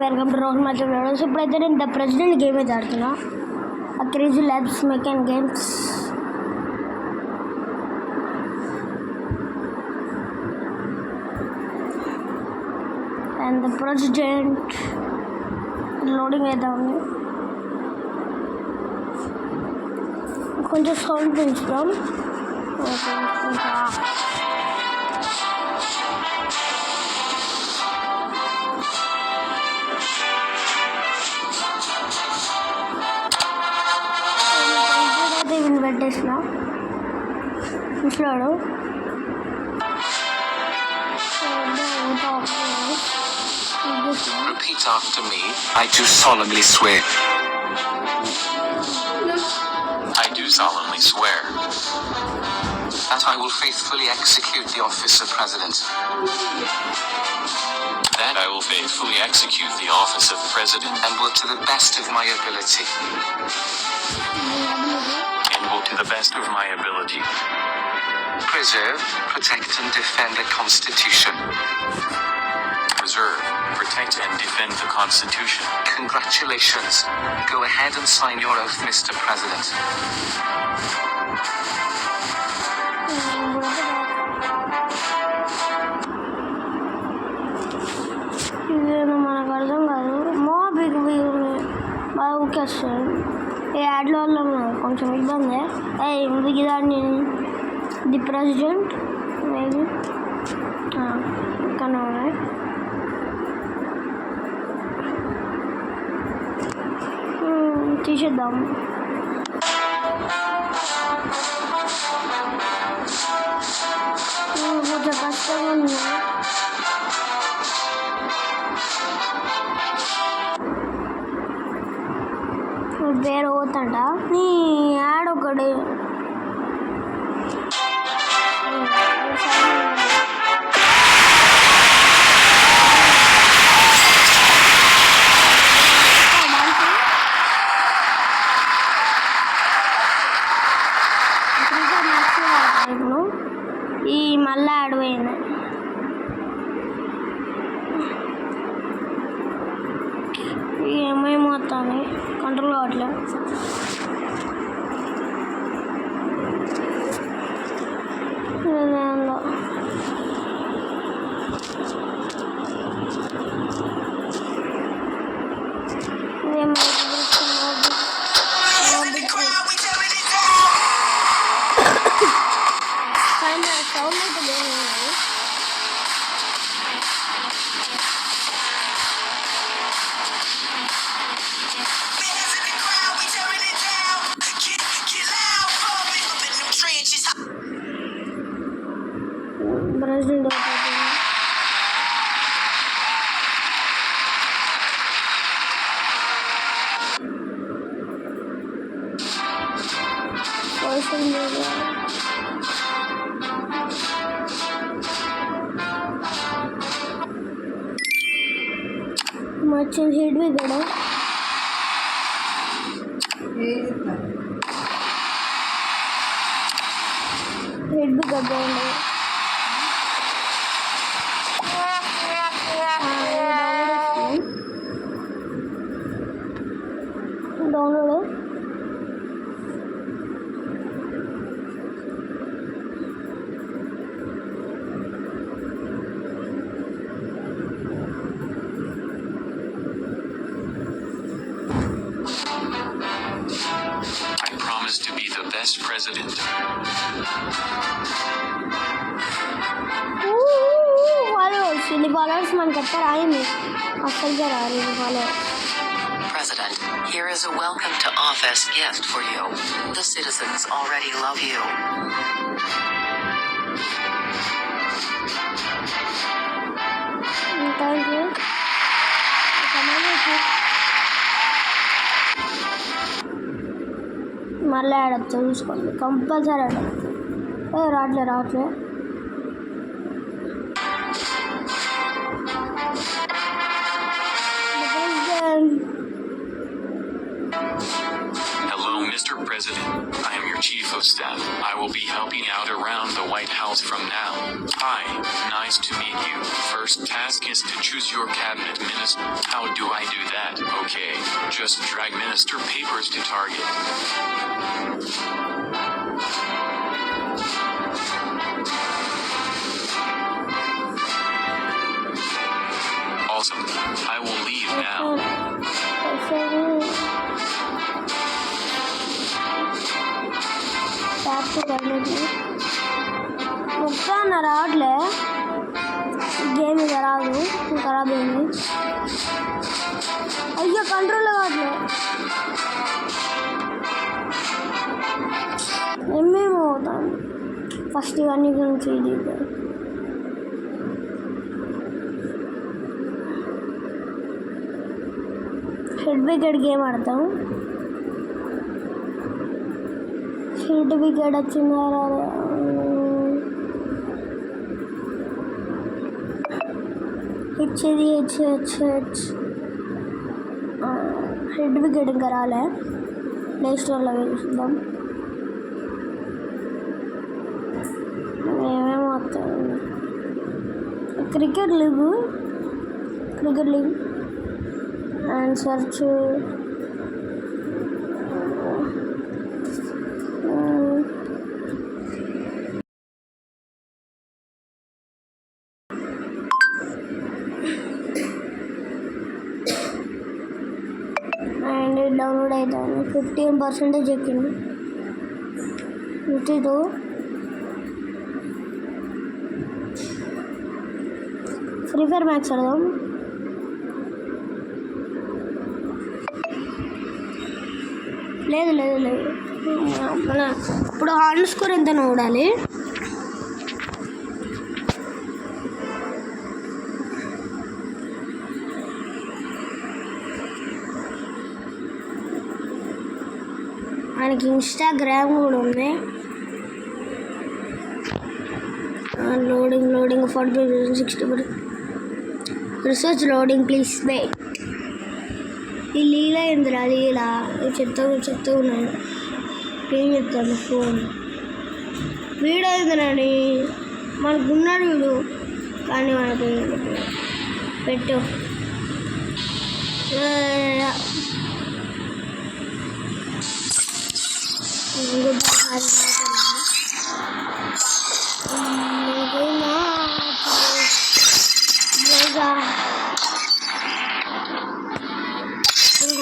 Welcome to Rohan match videos. ఇప్పుడైతే నేను the president game అయితే ఆడుతున్నా. ఆ క్రేజీ ల్యాబ్స్ మెకాన్ games. And the president loading అయితే ఉంది. కొంచెం సౌండ్ పెంచుతాం. పెట్టేసిన చూసాడు. Repeat after me. I do solemnly swear. I do solemnly swear that I will faithfully execute the office of President. That I will faithfully execute the office of President and will to the best of my ability. To the best of my ability. Preserve, protect and defend the Constitution. Preserve, protect and defend the Constitution. Congratulations. Go ahead and sign your oath, Mr. President. ఇదేమో మనకు అర్థం కాదు. Big బాగా ఊకేస్తాడు. ఈ యాడ్ల వల్ల కొంచెం ఇబ్బంది. దాన్ని ది ప్రెసిడెంట్ మేబీ ఇక్కడ ఉన్నాయి. తీసేద్దాం. కొంచెం కష్టంగా ఉంది. వేరే పోతాంట నీ యాడ్ ఒకటి ఈ మళ్ళా యాడ్ పోయింది. ఏమేమి వస్తుంది కంట్రోల్ కావట్లేదు. సౌండ్ అయితే ప్రెసిడెంట్ సోషల్ మీడియా మచ్చ హెడ్వి కూడా హెడ్వి గడ్డ ఉండదు. Download I promise to be the best president. ఇది ఫాలోవర్స్ మనకి ఎక్కడ రాయింది అసలుగా రాలేదు followers. President, here is a welcome to office gift for you. The citizens already love you. Thank you. మళ్ళీ ఆడచ్చు చూసుకోండి. కంపల్సరీ ఆడచ్చు. రావట్లే Hello, Mr. President. I am your chief of staff. I will be helping out around the White House from now. Hi, nice to meet you. First task is to choose your cabinet minister. How do I do that? Okay, just drag minister papers to target. Awesome. I will leave now. మొత్తం రావట్లే game ఇక రాదు ఖరాబ్ అయింది. అయ్యో control కావట్లే. ఏమేమి అవుతాను ఫస్ట్ ఇవన్నీ గురించి ఇది హెడ్ వికెట్ గేమ్ ఆడతాం. హెడ్ వికెట్ వచ్చిందా రాదా? హెచ్ది హెడ్ వికెట్ ఇంకా రాలే. ప్లే స్టోర్లో చూద్దాం ఏమేమి వస్తాయి. Cricket league and search and download అవుతాను. 15% ఎక్కింది. 52 ఫ్రీ ఫైర్ మ్యాచ్ ఆడదాం. లేదు మన ఇప్పుడు హార్డ్ స్కోర్ ఎంత చూడాలి. మనకి ఇన్స్టాగ్రామ్ కూడా ఉంది. Loading 4060 research loading please wait. ఈ లీలా ఏందిరా లీలా చెత్త ఉన్నాను. ఏం చెప్తాను ఫోన్ వీడియో ఏందిరాని మనకున్నాడు వీడు కానీ మనకు పెట్టు.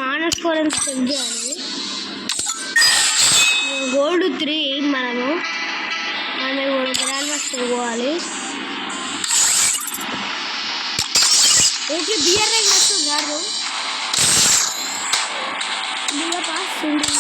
హానర్ స్కోర్ ఎంత చెక్ చేయాలి. గోల్డ్ 3 మనము కూడా గ్రాండ్ మాస్టర్ పోవాలి. ఓకే బియర్ ర్యాంక్ వస్తున్నారు. బియర్ పాస్ ఉంది.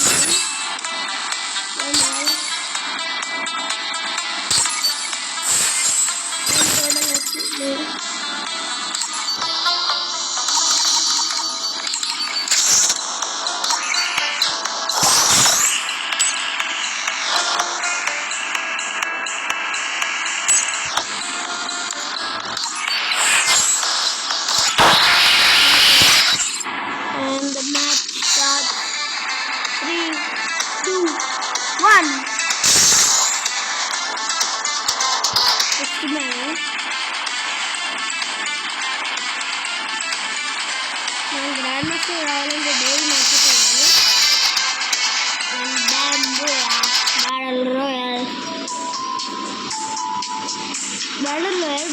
మనం గ్రాండ్ మాస్టర్ రావాలంటే డైలీ మర్చిపోయాలి. బ్యాటిల్ రాయల్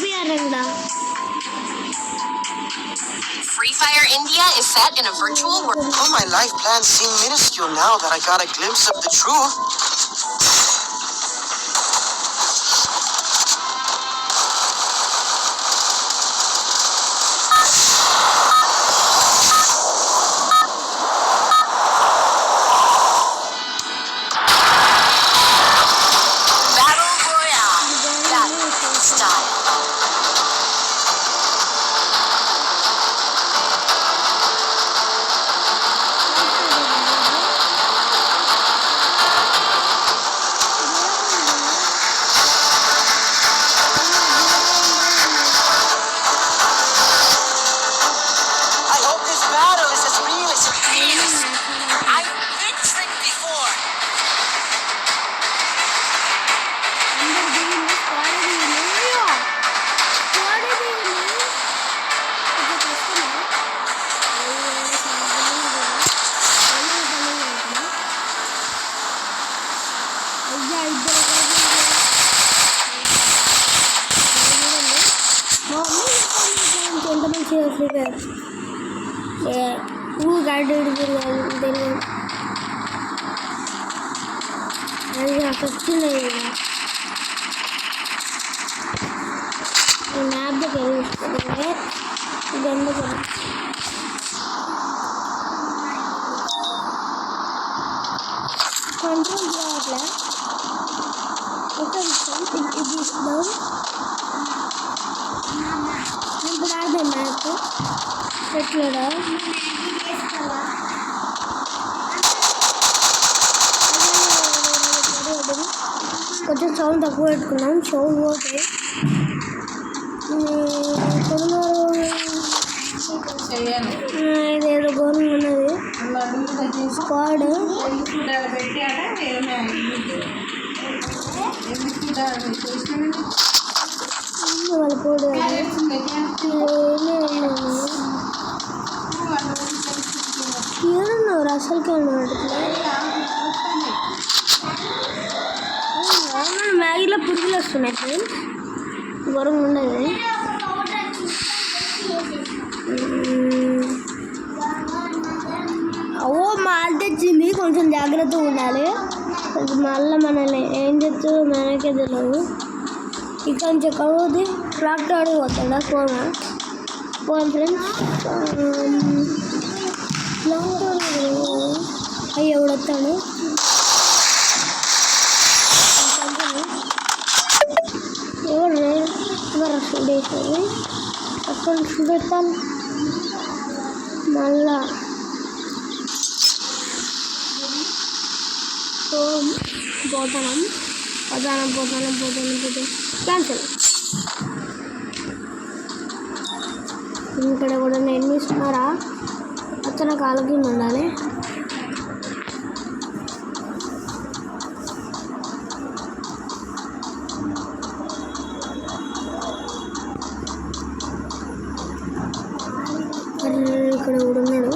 BR రంగా. Free Fire India is set in a virtual world. All my life plans seem minuscule now that I got a glimpse of the truth. Battle Royale. That style. గడ్డి తెలియదు అది అక్కడ వచ్చింది ఈ map దగ్గర చూస్తుంది ఇది ఎందుకు కంట్రోల్ చేయట్లే ఒక విషయం ఇది చూద్దాం ఇప్పుడు ఆడదాం మ్యాప్ ఎట్లా కొంచెం సౌండ్ తక్కువ పెట్టుకున్నాం సౌండ్ పోతే ఇదేదో గవర్నమెంట్ ఉన్నది స్క్వాడ్ వాళ్ళ పోడు ఏమన్నారు అసలుకే మ్యాగీలో పురుగులు వస్తున్నాయి ఫ్రెండ్స్ ఘోరంగా ఉండదు మాల్ తెచ్చింది కొంచెం జాగ్రత్తగా ఉండాలి మళ్ళీ మనల్ని ఏం చెప్తుందో మనకే తెలియదు ఇక్కడ నుంచి ఎక్కడ పోతే ట్రాక్టర్ పోతాడా పోను ఫ్రెండ్స్ అయ్యి ఎవడొస్తాడు ఎవరు చూడేసేది అక్కడ చూడేస్తాను మళ్ళా పోతాం క్యాన్సిల్ ఇక్కడ కూడా నేను ఇస్తున్నారా అతను కాళ్ళకి ఉండాలి ఇక్కడ కూడా ఉన్నాడు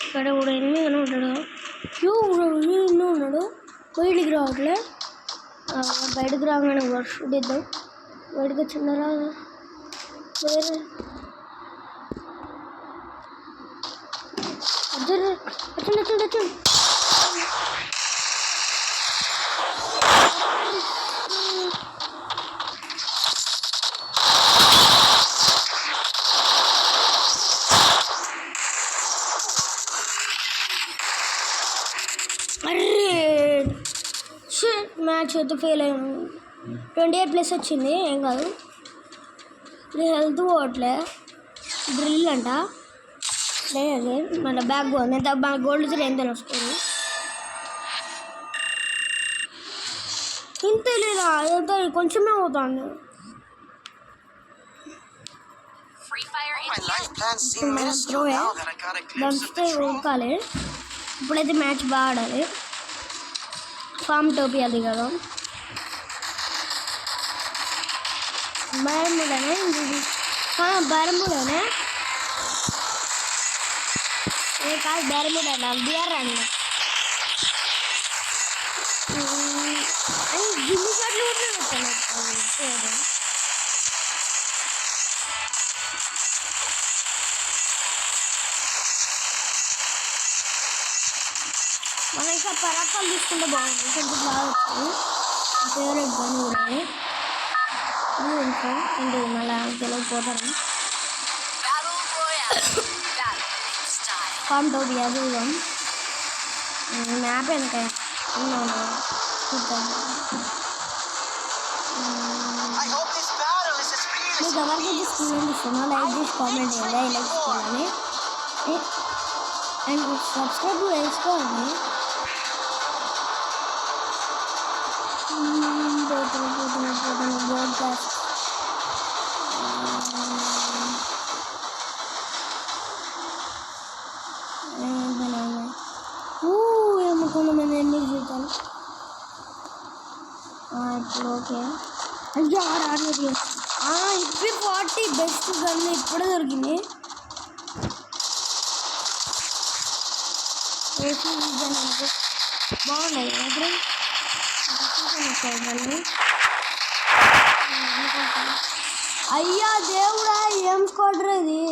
ఇక్కడ కూడా ఎన్ని ఉంటాడు ఎన్నో ఉన్నాడు బయటికి రావట్లే బయటకు రాగానే వర్షం ఇద్దాం బయటకు వచ్చిందరా వేరే వచ్చండి మ్యాచ్ అయితే ఫెయిల్ అయ్యాము 28+ వచ్చింది ఏం కాదు ఇది హెల్త్ పోవట్లే డ్రిల్ అంట లేదు మళ్ళీ బ్యాక్ గోల్ ఎంత మన గోల్డ్ ఎంత వస్తుంది ఇంత లేదా ఎంత కొంచెమే అవుతుంది దంచితే ఊకాలి ఇప్పుడైతే మ్యాచ్ బాగా ఆడాలి ఫామ్ టోపియాలి కదా బరంబులోనే బరంబులోనే ఏ కాదు బరంబులో బిఆర్ అండి అని గిల్లి షాట్లు కూడా పెట్టాను మనం ఇంకా పరాకాలు తీసుకుంటే బాగుంది కొంచెం బాగా వచ్చింది ఫేవరెట్ గన్ కూడా ఇంకా ఏంటి మళ్ళీ తెలియకపోతాను ఫామ్ టోపీ అది మ్యాప్ వెనక చూద్దాం మీకు ఎవరికి తీసుకున్నాను ఇష్టమో లైక్ చేసి కామెంట్ చేయండి ఇలా తీసుకోవాలని అండ్ సబ్స్క్రైబ్ చేసుకోండి బ్రాడ్కాస్ట్ ఏమో కొంతమంది ఎన్ని చూద్దాను ఇప్పుడు ఓకే అయ్యా ఆడలేదు ఇప్పుడు 40 బెస్ట్ గన్ ఇప్పుడే దొరికింది ఏసీ బాగున్నాయి కదా మళ్ళీ అయ్యా దేవుడా ఏం స్క్వాడ్రా ఇది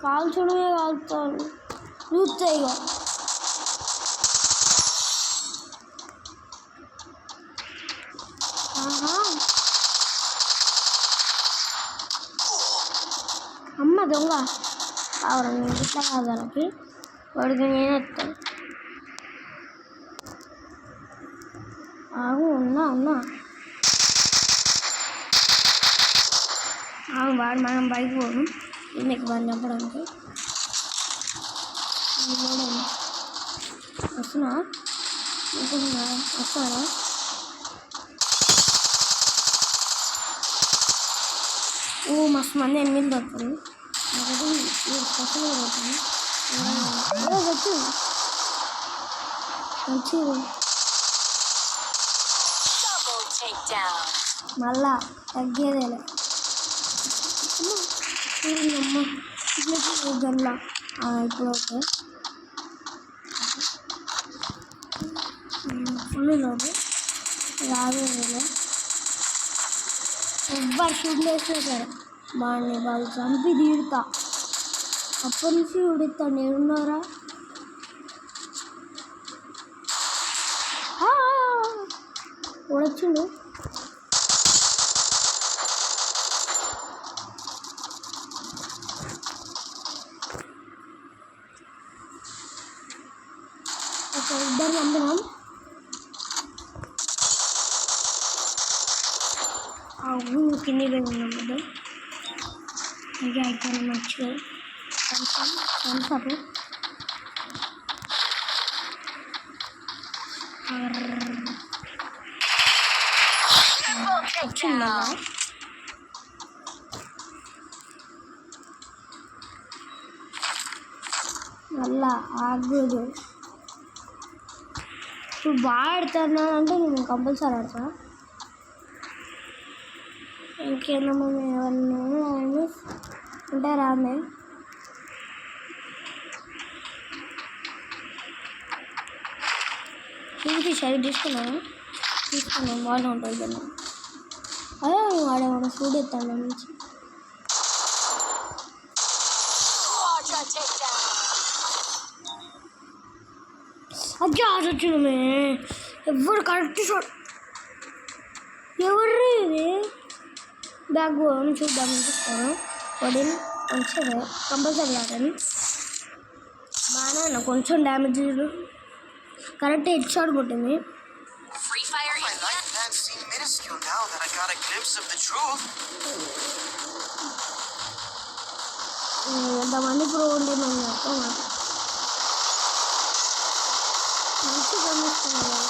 కాల్చడమే కాలుతాను చూస్తాయి ఇక అమ్మ దొంగ అవును ఇట్లా కాదానికి వాడికి నేను వస్తాను ఉన్నా వాడు మనం బైక్ పోను మీకు బాగా చెప్పడానికి వస్తున్నా వస్తారా మస్తు మంది ఎనిమిది దొరుకుతుంది వచ్చు మంచిది మళ్ళా తగ్గేదేలే అమ్మ గల్లా ఇప్పుడు ఓకే ఫుల్ లోదు రాదేలే ఎవ్వరు షూట్ వేసినా సరే బాగా వాళ్ళు చంపి తీరుతా అప్పటి నుంచి ఉడుతా నేనున్నారా ఉడొచ్చిండు ఇద్దరు చంపినాం కింది ఉన్నాం కదా ఇంకా అయిపోయినా మంచిగా కన్సప్ వచ్చిందా మళ్ళా ఆగదు ఇప్పుడు బాగా ఆడుతున్నా అంటే నేను కంపల్సరీ ఆడతా ఇంకేమో ఎవరిని అంటే రామే ఇది సరి తీసుకున్నాను బాగానే ఉంటుంది కదా అదే వాడేవాడు ఫుడ్ ఎత్తాను నుంచి అజ్జా వచ్చింది ఎవరు కరెక్ట్ షాట్ ఎవరు ఇది బ్యాగ్ పోవని చూద్దాం అనిపిస్తాను వాడిని మంచిగా కంపల్సరీ ఆడని బాగా కొంచెం డ్యామేజ్ కరెక్ట్ హెడ్ షాట్ కొట్టింది ఎంతమంది ప్రో ఉండే మేము చెప్తామా మంచి గమనిస్తున్నాం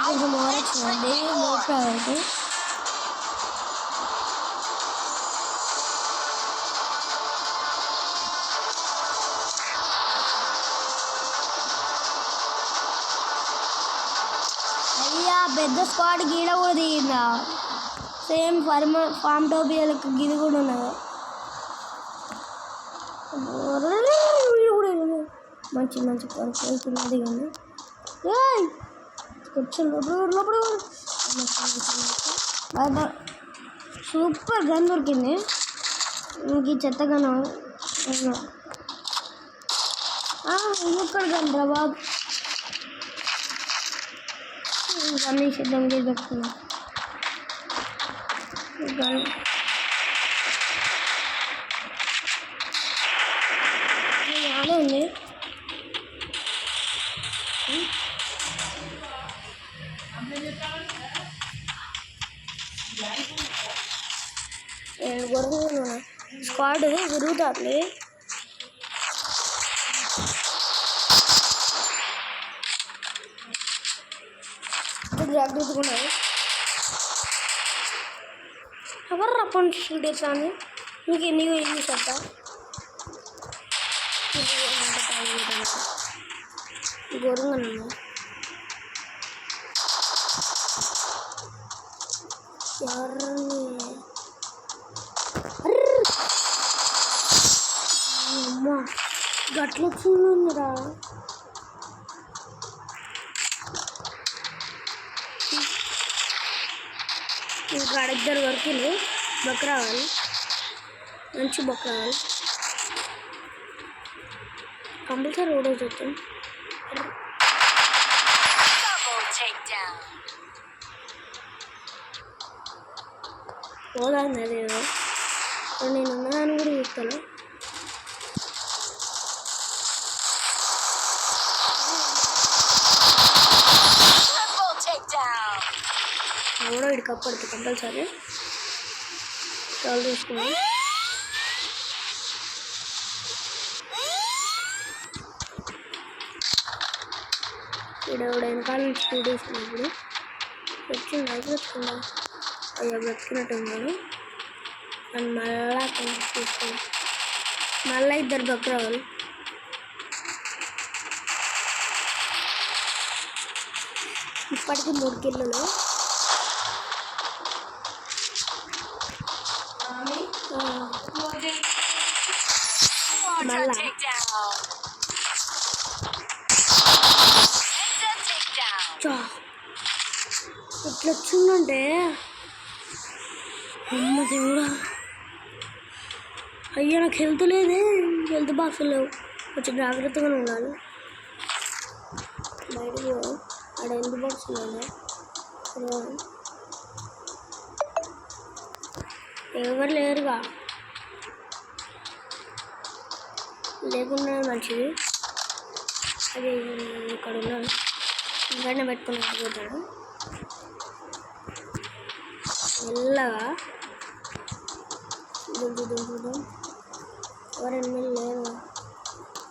కొంచెం ఓరొచ్చిందండి మోస్ట్ అయితే అయ్యా పెద్ద స్క్వాడ్ గీడ కూడా దిగిందా సేమ్ ఫామ్ టోపియాలకు గిది కూడా ఉన్నది మంచి మంచి దిగండి సూపర్ గన్ దొరికింది ఇంక ఈ చెత్త గన్ ఇక్కడ గన్ రా బాబు గన్ సిద్ధం చేసి పెట్టుకున్నా గన్ బాగానే ఉంది గొడవ స్క్వాడ్ తిరుగుతుంది. జాగ్రత్తగా ఉన్నాయి. ఎవరు రప్పని తెచ్చాను మీకు ఎన్ని చేస్తా గొడవ ఎవరిని అమ్మా గట్ల వచ్చిందిరా. ఇంకా అడిద్దరు వరకు బొక్క రావాలి, మంచి బొక్క రావాలి కంపల్సరీ ఓడేసి వచ్చాం. పోదాంది అదేదో నేను ఉన్నాను కూడా చూస్తాను. కూడా వీడి కప్పడితే కంపల్సరీ చాలా తీసుకున్నాను. ఇక్కడ వెనకాల నుంచి తీసుకున్నప్పుడు వచ్చింది అయిపోతుందా అయ్యా బ్రతుకున్నట్టు ఉన్నాను. నన్ను మళ్ళా తీసుకున్నాను. మళ్ళీ ఇద్దరు బొక్క రావాలి. ఇప్పటికీ 3 కిలోలు. మళ్ళా ఎట్లా వచ్చిందంటే అమ్మ దేవుడా, అయ్యా నాకు హెల్త్ లేదే, హెల్త్ బాక్స్ లేవు, కొంచెం జాగ్రత్తగానే ఉండాలి. బయటకు ఆడ హెల్త్ బాక్స్ లేదా ఎవరు లేరుగా, లేకుండా మంచిది. అది ఇక్కడ ఉన్నాను ఇంకనే పెట్టుకుని పోతాడు మెల్లగా. ఎవరైనా లేరు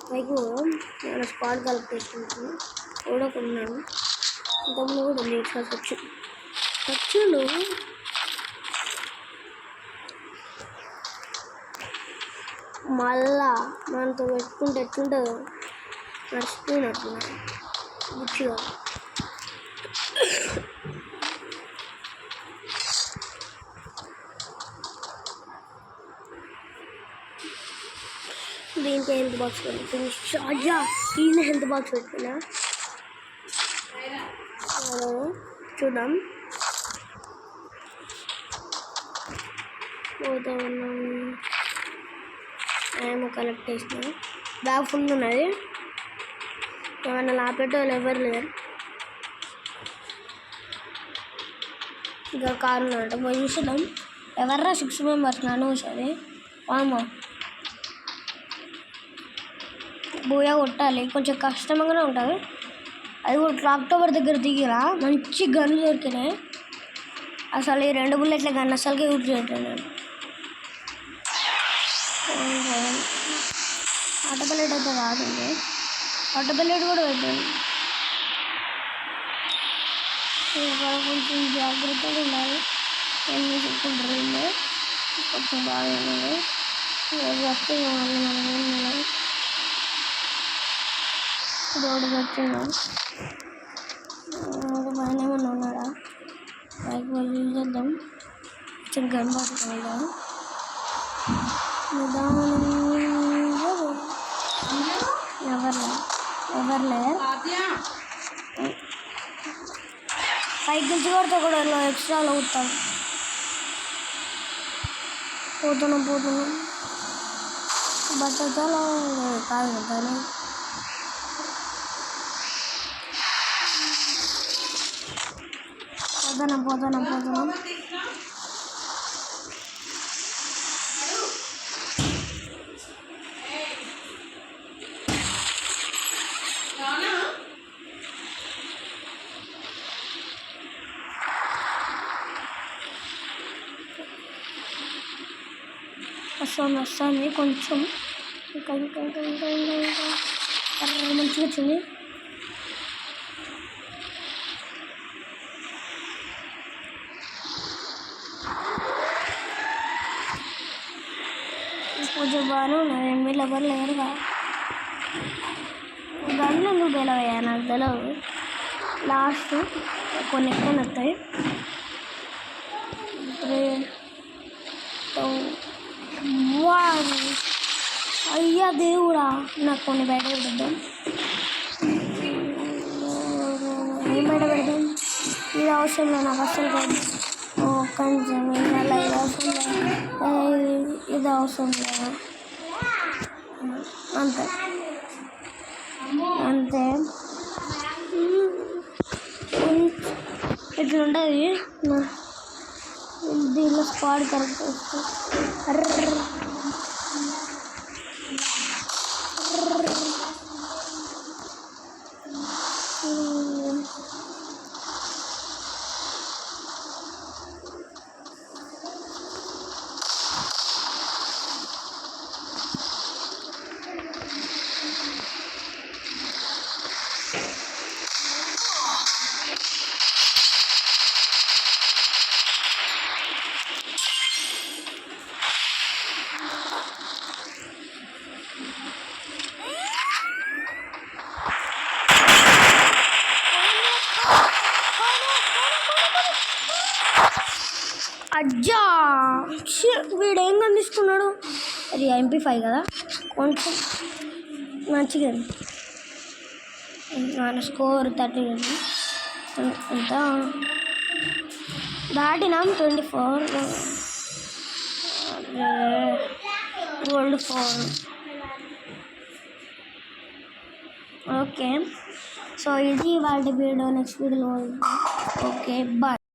పైకి నేను స్పాట్ కలెక్ట్ చేసుకుంటాను. కూడా కొన్నాను ఇంతకుముందు కూడా లేట్స్ వచ్చిండు. మళ్ళా మనతో పెట్టుకుంటే ఎట్లుంటుందో నడిచిపోయినట్టున్నాను బుచ్చిగా. దీనికి హెల్త్ బాక్స్ పెట్టుకుని షార్జా ఈయన హెల్త్ బాక్స్ పెట్టుకున్నా. చూద్దాం పోతా ఉన్నాం. ఏమో కలెక్ట్ చేసిన బ్యాగ్ ఫుల్ ఉన్నది. ఏమన్నా లాపెట్టేవాళ్ళు ఎవరు లేరు. ఇంకా కారు ఉన్నట్టు పోయి చూసినాం. ఎవర్రా 6 మెంబర్స్ నన్ను చూసేది వామా బోయా కొట్టాలి, కొంచెం కష్టంగానే ఉంటుంది. అది కూడా క్లాక్ టవర్ దగ్గర దిగిరా మంచి గన్ను దొరికినాయి. అసలు ఈ 2 బుల్లెట్ల గన్ అసలుకే యూజ్ చేయట్లేదు. ఆటోబుల్లెట్ అయితే కాదండి, ఆటోబుల్లెట్ కూడా పెట్టండి. కొంచెం జాగ్రత్తగా ఉండాలి. ఎన్ని చెప్పుకుంటారు కొంచెం బాగా ఉన్నది. వస్తే రోడ్డు వచ్చిందా పైన ఏమన్నా ఉన్నాడా పైకి వెళ్ళి చేద్దాం. కొంచెం గన్ పట్టుకుందాం నిదానంగా. ఎవరులే పైకి గెలిచి కొడితే కూడా ఎక్స్ట్రాలో అవుతాం. పోతున్నాం బట్ చాలా కాదు కానీ పోతున్నాం. వస్తుంది కొంచెం ఇంకా మంచిగా వచ్చింది. కొంచెం బాగానే ఉన్నది. ఎనిమిది లెవెల్ లేరుగా. గన్లు ఎందుకు బెలవయ్యా నాకు తెలియదు. లాస్ట్ కొన్ని ఎక్కువ వస్తాయి. 3, 2, 1. అయ్యా దేవుడా, నాకు కొన్ని బయట పెడదాం. ఏం బయట పెడదాం? ఇది అవసరంలో నాకు అసలు కాదు. కొంచెం ఇంకా ఇది అవసరం లేదు, ఇది అవసరం లేదు. అంతే అంతే. ఇట్లుంటుంది దీనిలో స్పాడ్ కరెక్ట్ వస్తుంది. అజ్జా వీడేం కనిపిస్తున్నాడు? అది MP5 కదా, కొంచెం మంచిగా. మన స్కోర్ 30 ఎంత దాటినాం. 24 గోల్డ్ 4. ఓకే, సో ఇది వాళ్ళ వీడియో. నెక్స్ట్ వీడియోలో ఓకే బాయ్.